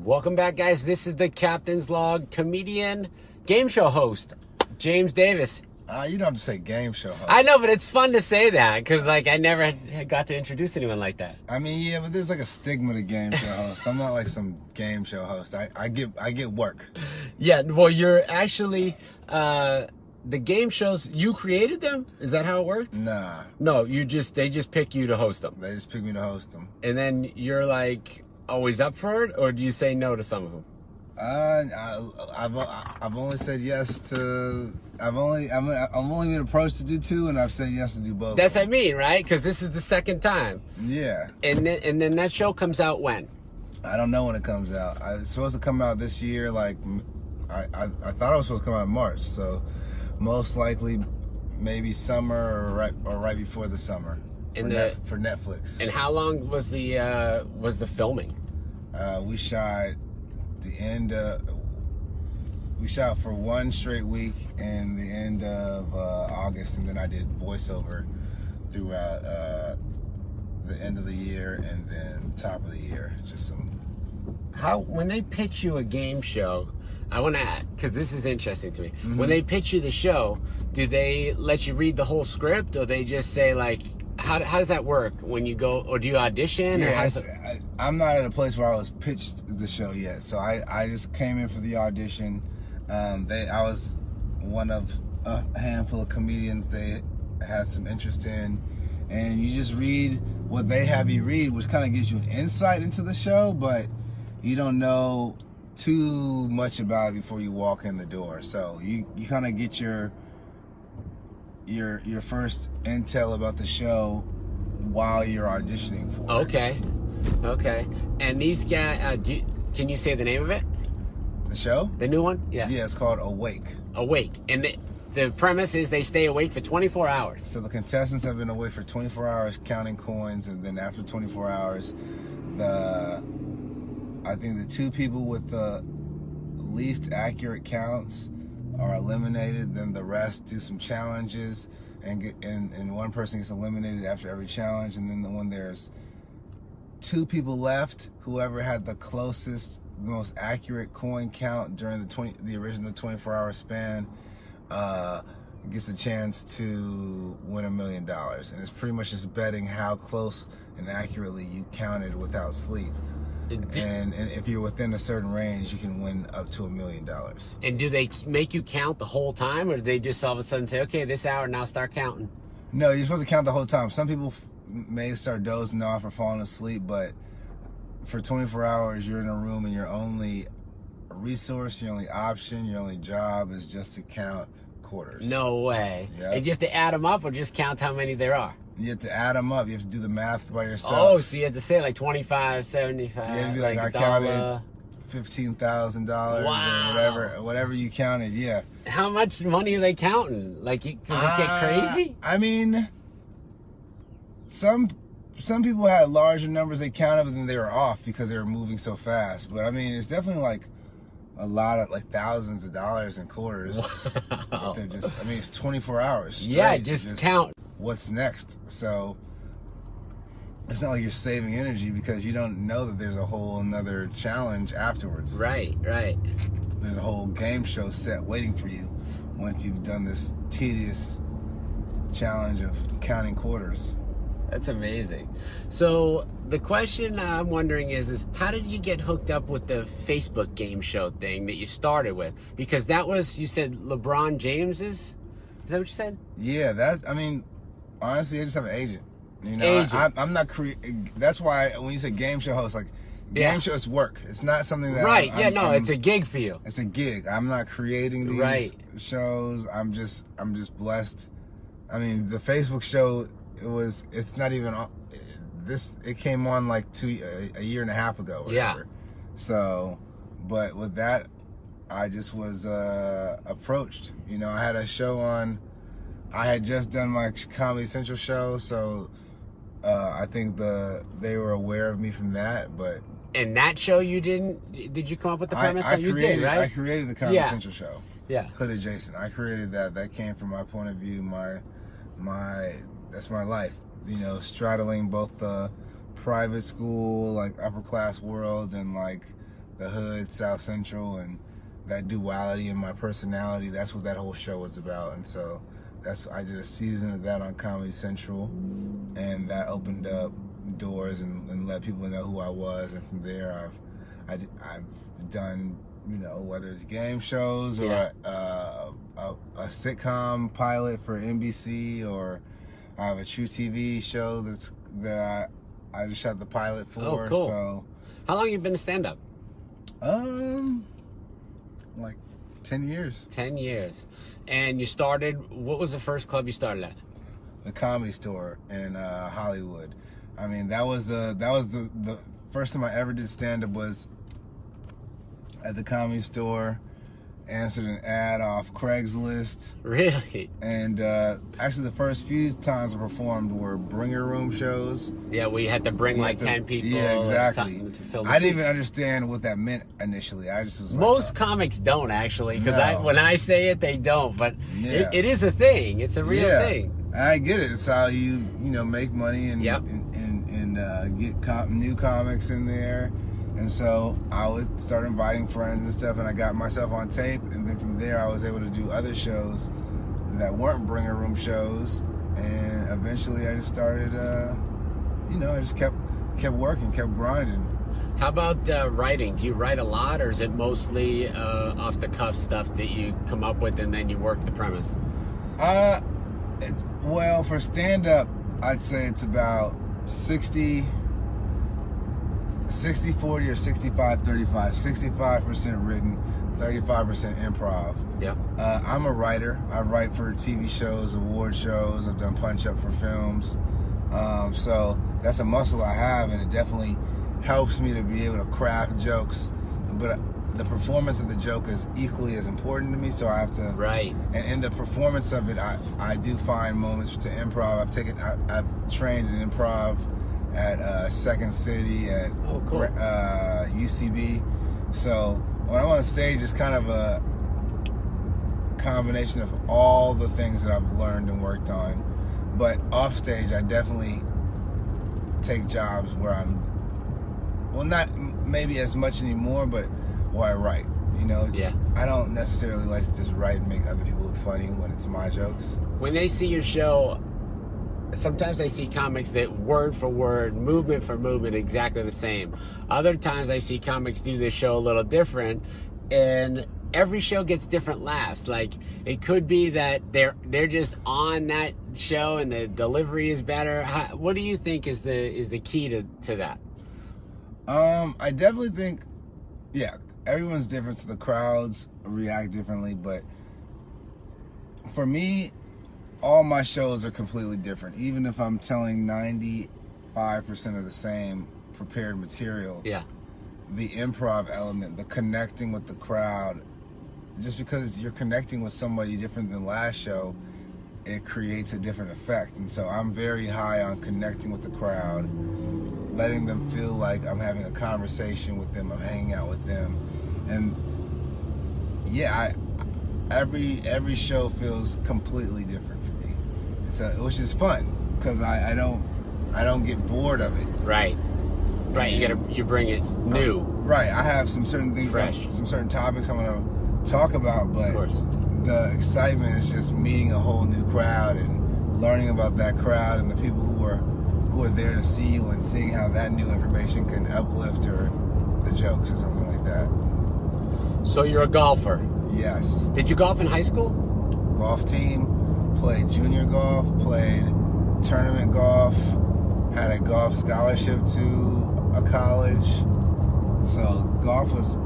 Welcome back, guys. This is the Captain's Log comedian game show host, James Davis. You don't have to say game show host. I know, but it's fun to say that because, like, I never had got to introduce anyone like that. I mean, yeah, but there's like a stigma to game show host. I'm not like some game show host. I get work. Yeah, well, you're actually the game shows. You created them? Is that how it worked? Nah. No, they just pick you to host them. They just pick me to host them. And then you're like always up for it, or do you say no to some of them? I've only said yes to. I've only been approached to do two, and I've said yes to do both. That's what I mean, right? Because this is the second time. Yeah. And then that show comes out when? I don't know when it comes out. It's supposed to come out this year. Like, I thought it was supposed to come out in March. So, most likely, maybe summer or right before the summer. For Netflix. And how long was the filming? We shot we shot for one straight week in the end of August, and then I did voiceover throughout the end of the year and then top of the year. Just some. When they pitch you a game show, I want to add, because this is interesting to me. Mm-hmm. When they pitch you the show, do they let you read the whole script, or they just say, like, how does that work when you go, or do you audition? Yeah, I'm not at a place where I was pitched the show yet, so I just came in for the audition. I was one of a handful of comedians they had some interest in, and you just read what they have you read, which kind of gives you an insight into the show, but you don't know too much about it before you walk in the door. So you kind of get your first intel about the show while you're auditioning for it. Okay. And these guys, can you say the name of it? The show? The new one? Yeah. Yeah, it's called Awake. And the premise is they stay awake for 24 hours. So the contestants have been awake for 24 hours counting coins, and then after 24 hours, I think the two people with the least accurate counts are eliminated. Then the rest do some challenges, and one person gets eliminated after every challenge. And then when there's two people left, whoever had the closest, the most accurate coin count during the original 24-hour span gets a chance to win $1 million. And it's pretty much just betting how close and accurately you counted without sleep. And if you're within a certain range, you can win up to $1 million. And do they make you count the whole time, or do they just all of a sudden say, okay, this hour, now start counting? No, you're supposed to count the whole time. Some people may start dozing off or falling asleep, but for 24 hours, you're in a room, and your only resource, your only option, your only job is just to count quarters. No way. Yep. And you have to add them up, or just count how many there are? You have to add them up. You have to do the math by yourself. Oh, so you have to say like 25, 75. You have to be like I counted $15,000 or whatever you counted. Yeah. How much money are they counting? Like, does it get crazy? I mean, some people had larger numbers they counted, but then they were off because they were moving so fast. But I mean, it's definitely like a lot of like thousands of dollars in quarters. Wow. They're just, I mean, it's 24 hours straight. Yeah, just count. What's next? So it's not like you're saving energy because you don't know that there's a whole another challenge afterwards. Right. There's a whole game show set waiting for you once you've done this tedious challenge of counting quarters. That's amazing. So the question I'm wondering is how did you get hooked up with the Facebook game show thing that you started with? Because that was, you said LeBron James's? Is that what you said? Yeah, I mean, honestly, I just have an agent. You know, agent. I'm not that's why when you say game show host, like game shows work. It's not something that it's a gig for you. It's a gig. I'm not creating these shows. I'm just blessed. I mean, the Facebook show, it's not even it came on like a year and a half ago or whatever. So, but with that, I just was approached. You know, I had a show on. I had just done my Comedy Central show, so I think they were aware of me from that. But and that show did you come up with the premise? You did, right? I created the Comedy Central show. Yeah. Hood Adjacent. I created that. That came from my point of view. That's my life. You know, straddling both the private school, like upper class world, and like the hood, South Central, and that duality in my personality. That's what that whole show was about. And so I did a season of that on Comedy Central, and that opened up doors and let people know who I was. And from there, I've done, you know, whether it's game shows or a sitcom pilot for NBC, or I have a True TV show that I just shot the pilot for. Oh, cool. So, how long you been a stand-up? Like 10 years. 10 years. And you started, what was the first club you started at? The Comedy Store in Hollywood. I mean, that was the first time I ever did stand-up was at the Comedy Store. Answered an ad off Craigslist. Really? And actually the first few times I performed were bringer room shows. Yeah, we had to bring like 10 people. Yeah, exactly. To fill the I didn't seats. even understand what that meant initially. I just was Most like, comics don't, actually, because No. when I say it, they don't. But Yeah. it is a thing. It's a real thing. I get it. It's how you make money and Yep. and get new comics in there. And so I would start inviting friends and stuff, and I got myself on tape. And then from there, I was able to do other shows that weren't bringer room shows. And eventually, I just started, I just kept working, kept grinding. How about writing? Do you write a lot, or is it mostly off the cuff stuff that you come up with and then you work the premise? Well, for stand up, I'd say it's about 60-40 or 65-35. 65% written, 35% improv. Yeah. I'm a writer. I write for TV shows, award shows. I've done punch up for films. So that's a muscle I have, and it definitely helps me to be able to craft jokes. But the performance of the joke is equally as important to me, so I have to. Right. And in the performance of it, I do find moments to improv. I've trained in improv at Second City, at UCB. So when I'm on stage, it's kind of a combination of all the things that I've learned and worked on. But off stage, I definitely take jobs where I'm, well, not maybe as much anymore, but where I write. Yeah. I don't necessarily like to just write and make other people look funny when it's my jokes. When they see your show, sometimes I see comics that word for word, movement for movement, exactly the same. Other times I see comics do this show a little different, and every show gets different laughs. Like, it could be that they're just on that show and the delivery is better. What do you think is the key to that? I definitely think, everyone's different, so the crowds react differently, but for me, all my shows are completely different. Even if I'm telling 95% of the same prepared material, the improv element, the connecting with the crowd, just because you're connecting with somebody different than last show, it creates a different effect. And so I'm very high on connecting with the crowd, letting them feel like I'm having a conversation with them, I'm hanging out with them. And every show feels completely different for me. Which is fun, because I don't get bored of it. Right. You bring it new. Right. I have some certain things, some certain topics I'm gonna talk about, but of course, the excitement is just meeting a whole new crowd and learning about that crowd and the people who are there to see you, and seeing how that new information can uplift or the jokes or something like that. So you're a golfer? Yes. Did you golf in high school? Golf team, played junior golf, played tournament golf, had a golf scholarship to a college. So golf was...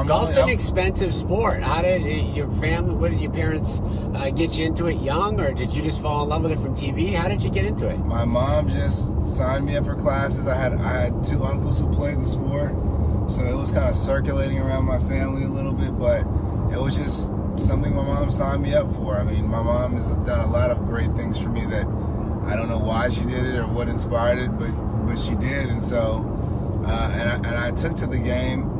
Golf's an expensive sport. How did your family, what did your parents get you into it young, or did you just fall in love with it from TV? How did you get into it? My mom just signed me up for classes. I had two uncles who played the sport, so it was kind of circulating around my family a little bit, but it was just something my mom signed me up for. I mean, my mom has done a lot of great things for me that I don't know why she did it or what inspired it, but she did. And so, and I took to the game,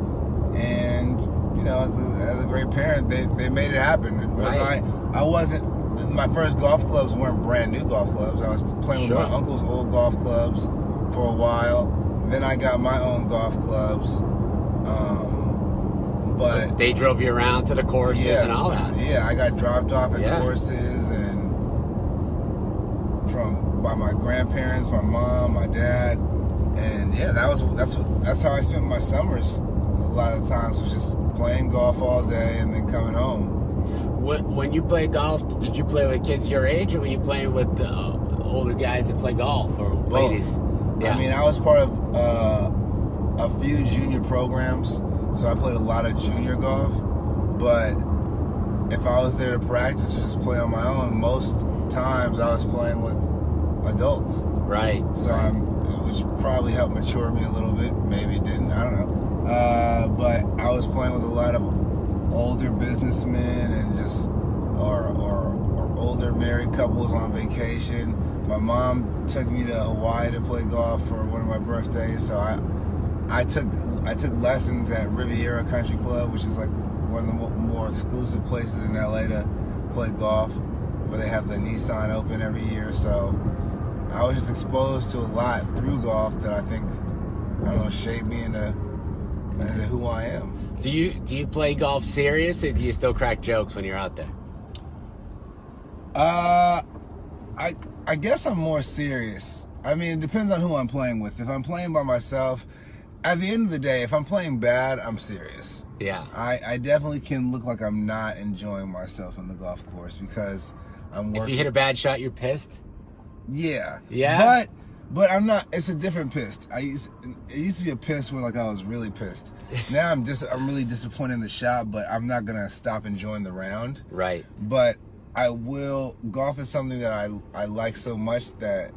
and as a great parent, they made it happen. Right. I wasn't. My first golf clubs weren't brand new golf clubs. I was playing with my uncle's old golf clubs for a while. Then I got my own golf clubs, They drove you around to the courses and all that. Yeah, I got dropped off at Yeah. courses and by my grandparents, my mom, my dad, and yeah, that's how I spent my summers. A lot of times was just playing golf all day and then coming home. When you play golf, did you play with kids your age, or were you playing with older guys that play golf, or ladies? Yeah. I mean, I was part of a few junior programs, so I played a lot of junior golf. But if I was there to practice or just play on my own, most times I was playing with adults. Right. So which probably helped mature me a little bit. Maybe it didn't. I don't know. But I was playing with a lot of older businessmen and just or older married couples on vacation. My mom took me to Hawaii to play golf for one of my birthdays, so I took lessons at Riviera Country Club, which is like one of the more exclusive places in LA to play golf, where they have the Nissan Open every year. So I was just exposed to a lot through golf that I think, I don't know, shaped me into who I am. Do you play golf serious, or do you still crack jokes when you're out there? I guess I'm more serious. I mean, it depends on who I'm playing with. If I'm playing by myself, at the end of the day, if I'm playing bad, I'm serious. Yeah. I definitely can look like I'm not enjoying myself on the golf course because I'm working. If you hit a bad shot, you're pissed? Yeah. Yeah? But I'm not. It's a different pissed. It used to be a piss where like I was really pissed. Now I'm really disappointed in the shot, but I'm not gonna stop enjoying the round. Right. But I will. Golf is something that I like so much that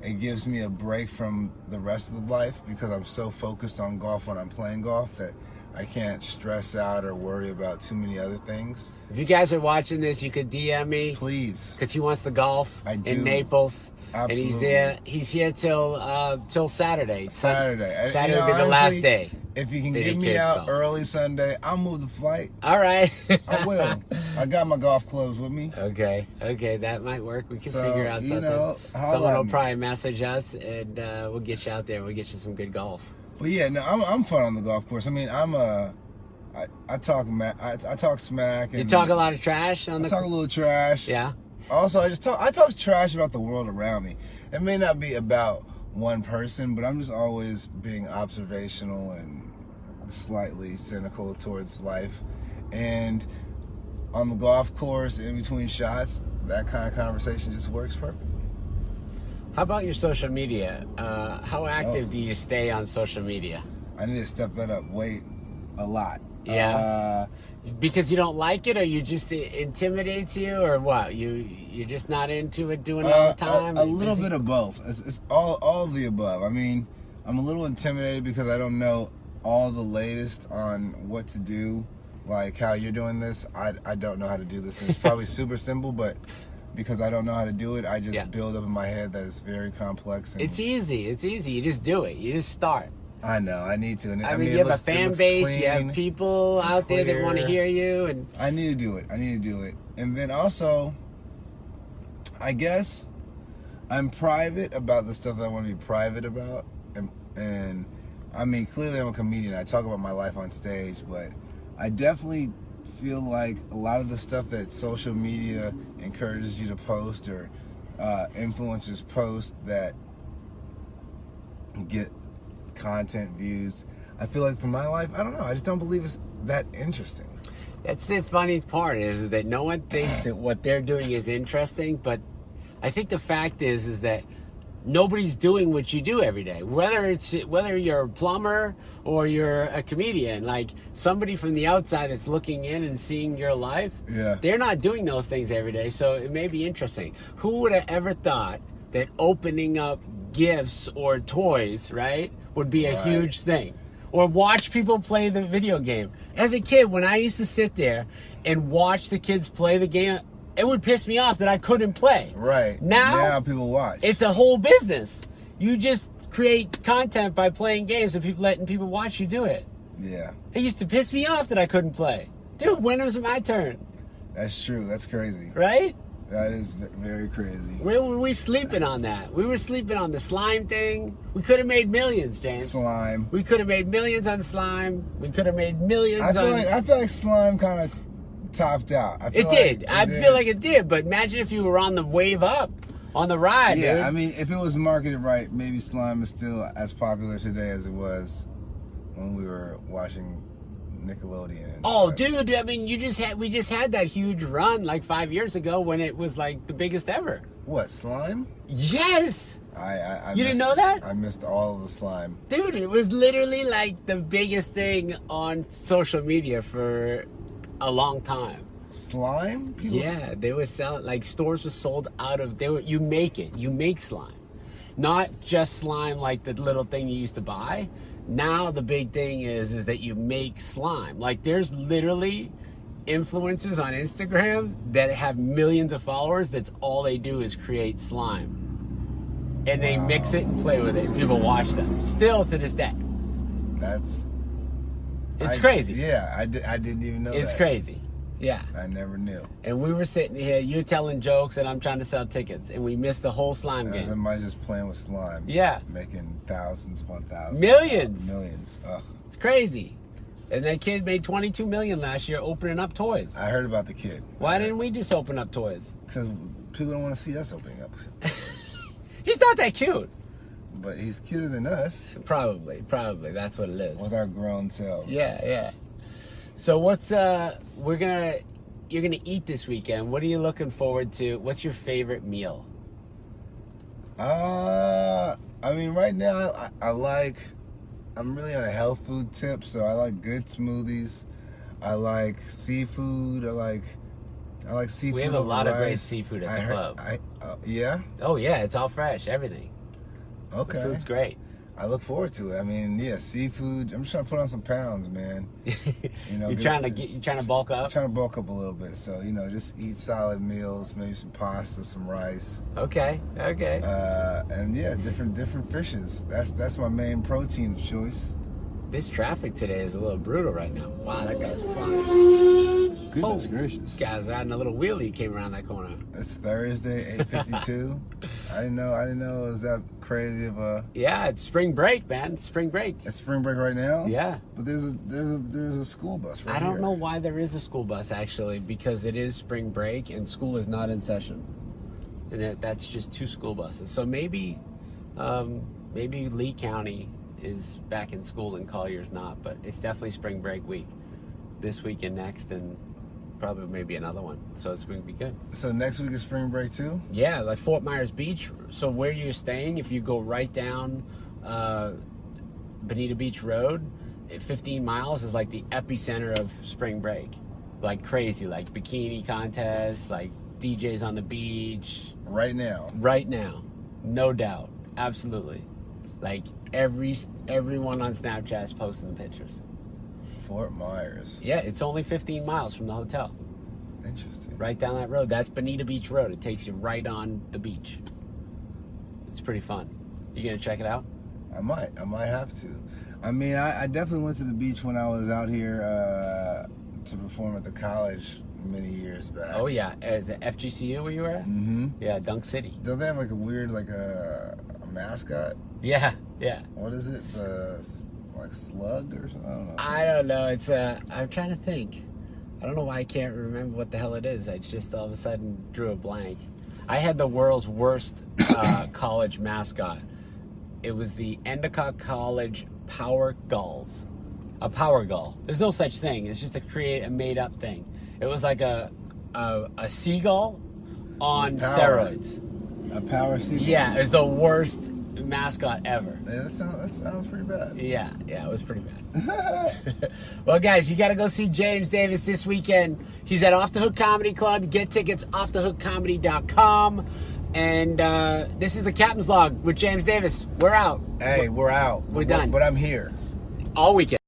it gives me a break from the rest of life because I'm so focused on golf when I'm playing golf that I can't stress out or worry about too many other things. If you guys are watching this, you could DM me. Please. Because he wants the golf in Naples. Absolutely. And he's here till Saturday. Saturday. Saturday will be the last day. If you can get me out early Sunday, I'll move the flight. All right. I will. I got my golf clubs with me. Okay, that might work. We can figure out something. Someone will probably message us, and we'll get you out there. We'll get you some good golf. Well, yeah, no, I'm fun on the golf course. I mean, I talk smack. And you talk a lot of trash on the. I talk a little trash. Yeah. Also, I talk trash about the world around me. It may not be about one person, but I'm just always being observational and slightly cynical towards life. And on the golf course, in between shots, that kind of conversation just works perfectly. How about your social media? How active do you stay on social media? I need to step that up a lot. Yeah. Because you don't like it, or you just intimidates you, or what? You're just not into it doing it all the time? A little bit of both. It's all of the above. I mean, I'm a little intimidated because I don't know all the latest on what to do, like how you're doing this. I don't know how to do this. And it's probably super simple, but because I don't know how to do it, I just build up in my head that it's very complex. And it's easy. You just do it. You just start. I know. I need to. I mean, you have a fan base. You have people out there that want to hear you. And I need to do it. And then also, I guess I'm private about the stuff that I want to be private about. And I mean, clearly I'm a comedian. I talk about my life on stage, but I definitely feel like a lot of the stuff that social media encourages you to post or influencers post that get content views, I feel like for my life, I don't know, I just don't believe it's that interesting. That's the funny part is that no one thinks that what they're doing is interesting, but I think the fact is that nobody's doing what you do every day. Whether you're a plumber or you're a comedian, like somebody from the outside that's looking in and seeing your life, they're not doing those things every day, so it may be interesting. Who would have ever thought that opening up gifts or toys, right, would be a huge thing? Or watch people play the video game. As a kid, when I used to sit there and watch the kids play the game, it would piss me off that I couldn't play. Right. Now people watch. It's a whole business. You just create content by playing games and letting people watch you do it. Yeah. It used to piss me off that I couldn't play. Dude, when was my turn? That's true. That's crazy. Right? That is very crazy. Where were we sleeping on that? We were sleeping on the slime thing. We could have made millions, James. Slime. We could have made millions on slime. We could have made millions I feel like slime kind of topped out. It did. I feel like it did. But imagine if you were on the wave up, on the ride, yeah, dude. I mean, if it was marketed right, maybe slime is still as popular today as it was when we were watching Nickelodeon. Oh, dude! I mean, we just had that huge run like 5 years ago when it was like the biggest ever. What, slime? Yes. I you didn't know that? I missed all of the slime. Dude, it was literally like the biggest thing on social media for a long time. Slime? Yeah, they were selling, like stores were sold out of. You make slime, not just slime like the little thing you used to buy. Now the big thing is that you make slime. Like there's literally influencers on Instagram that have millions of followers. That's all they do is create slime, and they mix it and play with it. And people watch them still to this day. It's crazy. Yeah, I didn't even know. It's crazy. Yeah. I never knew. And we were sitting here, you're telling jokes, and I'm trying to sell tickets, and we missed the whole slime game. Everybody's just playing with slime. Yeah. Making thousands upon thousands. Millions. Millions. Ugh. It's crazy. And that kid made $22 million last year opening up toys. I heard about the kid. Why didn't we just open up toys? Because people don't want to see us opening up toys. He's not that cute. But he's cuter than us. Probably. That's what it is. With our grown selves. Yeah. So you're gonna eat this weekend. What are you looking forward to? What's your favorite meal? I mean, right now I'm really on a health food tip, so I like good smoothies. I like seafood. I like seafood. We have a lot of great seafood at the club. Yeah? Oh yeah, it's all fresh, everything. Okay. The food's great. I look forward to it. I mean, yeah, seafood. I'm just trying to put on some pounds, man. You know, you're trying to bulk up. I'm trying to bulk up a little bit. So just eat solid meals, maybe some pasta, some rice. Okay. And yeah, different fishes. That's my main protein of choice. This traffic today is a little brutal right now. Wow, that guy's flying. Goodness gracious. Guy's riding a little wheelie, came around that corner. It's Thursday, 8:52. I didn't know it was that crazy of a. Yeah, it's spring break, man. It's spring break. It's spring break right now? Yeah. But there's a school bus right here. I don't know why there is a school bus actually, because it is spring break and school is not in session. And that's just 2 school buses. So maybe Lee County is back in school and Collier's not, but it's definitely spring break week this week and next, and probably maybe another one, so it's going to be good. So next week is spring break too? Yeah, like Fort Myers Beach. So where you're staying, if you go right down Bonita Beach Road, 15 miles is like the epicenter of spring break. Like crazy, like bikini contests, like DJs on the beach. Right now, no doubt, absolutely. Like everyone on Snapchat is posting the pictures. Fort Myers. Yeah, it's only 15 miles from the hotel. Interesting. Right down that road. That's Bonita Beach Road. It takes you right on the beach. It's pretty fun. You gonna check it out? I might have to. I mean, I definitely went to the beach when I was out here to perform at the college many years back. Oh yeah, as a FGCU where you were at? Mm-hmm. Yeah, Dunk City. Don't they have like a weird a mascot? Yeah. What is it? Like slug or something? I don't know. It's I'm trying to think. I don't know why I can't remember what the hell it is. I just all of a sudden drew a blank. I had the world's worst college mascot. It was the Endicott College Power Gulls. A power gull. There's no such thing. It's just a made-up thing. It was like a seagull on steroids. A power seagull. Yeah, it was the worst mascot ever. Yeah, that sounds pretty bad. Yeah, it was pretty bad. Well, guys, you got to go see James Davis this weekend. He's at Off the Hook Comedy Club. Get tickets offthehookcomedy.com. And this is the Captain's Log with James Davis. We're out. Hey, we're out. We're done. But I'm here. All weekend.